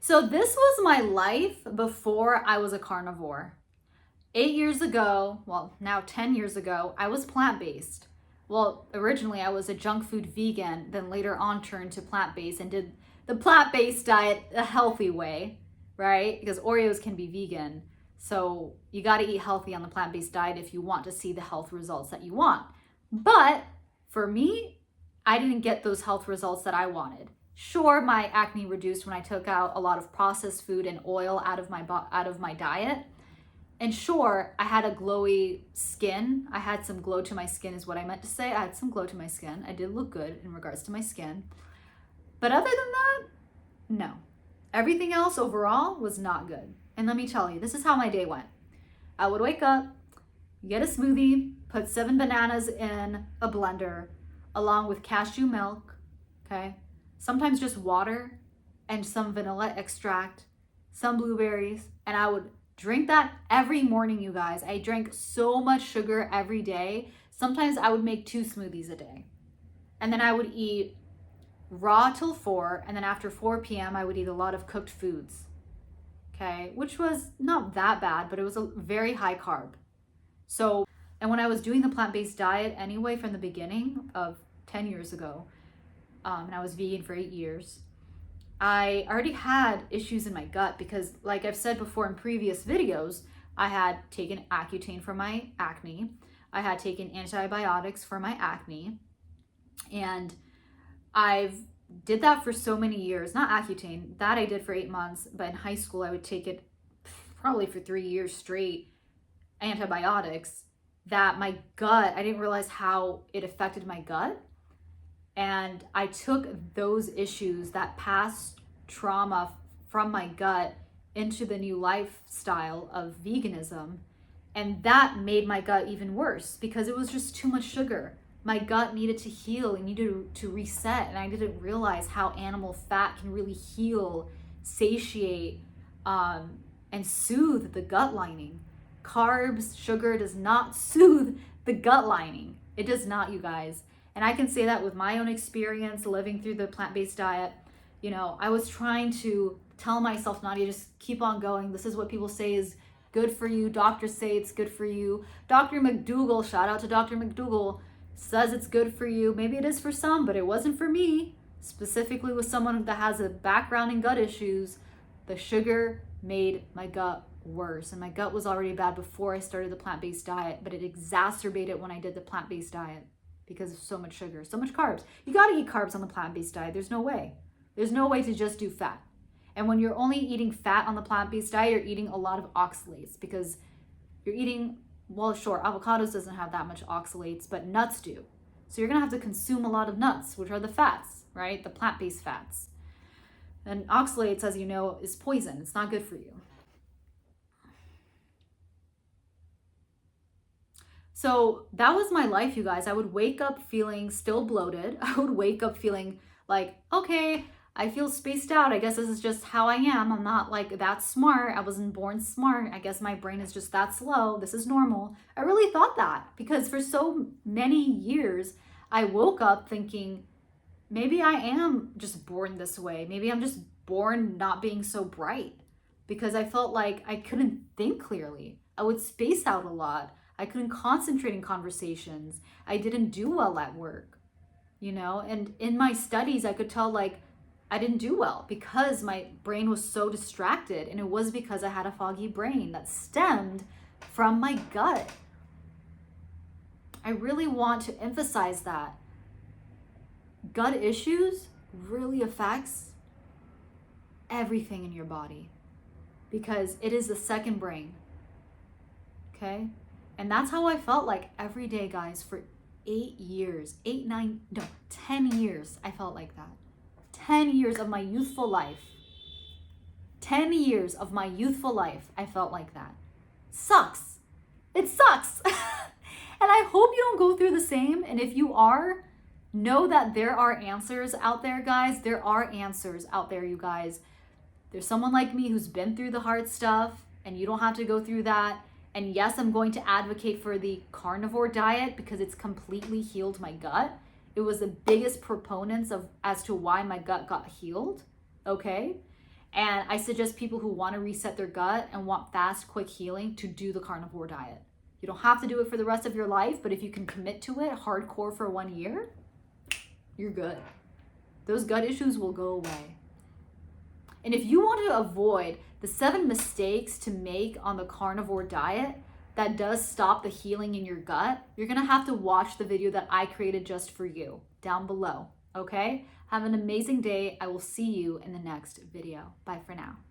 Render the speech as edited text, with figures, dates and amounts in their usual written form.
So this was my life before I was a carnivore. 8 years ago, well, now 10 years ago, I was plant-based. Well, originally I was a junk food vegan, then later on turned to plant-based and did the plant-based diet a healthy way, right? Because Oreos can be vegan. So you got to eat healthy on the plant-based diet if you want to see the health results that you want. But for me, I didn't get those health results that I wanted. Sure, my acne reduced when I took out a lot of processed food and oil out of my diet. And sure, I had a glowy skin. I had some glow to my skin is what I meant to say. I had some glow to my skin. I did look good in regards to my skin. But other than that, no. Everything else overall was not good. And let me tell you, this is how my day went. I would wake up, get a smoothie, put 7 bananas in a blender, along with cashew milk, okay? Sometimes just water and some vanilla extract, some blueberries, and I would drink that every morning, you guys. I drank so much sugar every day. Sometimes I would make 2 smoothies a day. And then I would eat raw till 4, and then after 4 p.m. I would eat a lot of cooked foods, okay? Which was not that bad, but it was a very high carb. So, and when I was doing the plant-based diet anyway from the beginning of 10 years ago, and I was vegan for 8 years, I already had issues in my gut because, like I've said before in previous videos, I had taken Accutane for my acne. I had taken antibiotics for my acne. And I've did that for so many years. Not Accutane, that I did for 8 months, but in high school I would take it probably for 3 years straight, antibiotics, that my gut, I didn't realize how it affected my gut. And I took those issues, that past trauma from my gut, into the new lifestyle of veganism. And that made my gut even worse because it was just too much sugar. My gut needed to heal, it needed to reset. And I didn't realize how animal fat can really heal, satiate, and soothe the gut lining. Carbs, sugar does not soothe the gut lining. It does not, you guys. And I can say that with my own experience living through the plant-based diet. You know, I was trying to tell myself, Nadia, just keep on going. This is what people say is good for you. Doctors say it's good for you. Dr. McDougall, shout out to Dr. McDougall, says it's good for you. Maybe it is for some, but it wasn't for me. Specifically with someone that has a background in gut issues, the sugar made my gut worse. And my gut was already bad before I started the plant-based diet, but it exacerbated when I did the plant-based diet. Because of so much sugar, so much carbs. You gotta eat carbs on the plant-based diet. There's no way. There's no way to just do fat. And when you're only eating fat on the plant-based diet, you're eating a lot of oxalates because you're eating, well, sure, avocados doesn't have that much oxalates, but nuts do. So you're gonna have to consume a lot of nuts, which are the fats, right? The plant-based fats. And oxalates, as you know, is poison. It's not good for you. So that was my life, you guys. I would wake up feeling still bloated. I would wake up feeling like, okay, I feel spaced out. I guess this is just how I am. I'm not like that smart. I wasn't born smart. I guess my brain is just that slow. This is normal. I really thought that because for so many years, I woke up thinking, maybe I am just born this way. Maybe I'm just born not being so bright because I felt like I couldn't think clearly. I would space out a lot. I couldn't concentrate in conversations. I didn't do well at work, you know? And in my studies, I could tell like I didn't do well because my brain was so distracted. And it was because I had a foggy brain that stemmed from my gut. I really want to emphasize that. Gut issues really affects everything in your body because it is the second brain, okay? And that's how I felt like every day, guys, for 8 years, 10 years, I felt like that. 10 years of my youthful life. 10 years of my youthful life, I felt like that. Sucks. It sucks. And I hope you don't go through the same. And if you are, know that there are answers out there, guys. There are answers out there, you guys. There's someone like me who's been through the hard stuff, and you don't have to go through that. And yes, I'm going to advocate for the carnivore diet because it's completely healed my gut. It was the biggest proponents of as to why my gut got healed, okay? And I suggest people who want to reset their gut and want fast, quick healing to do the carnivore diet. You don't have to do it for the rest of your life, but if you can commit to it hardcore for 1 year, you're good. Those gut issues will go away. And if you want to avoid the 7 mistakes to make on the carnivore diet that does stop the healing in your gut, you're gonna have to watch the video that I created just for you down below, okay? Have an amazing day. I will see you in the next video. Bye for now.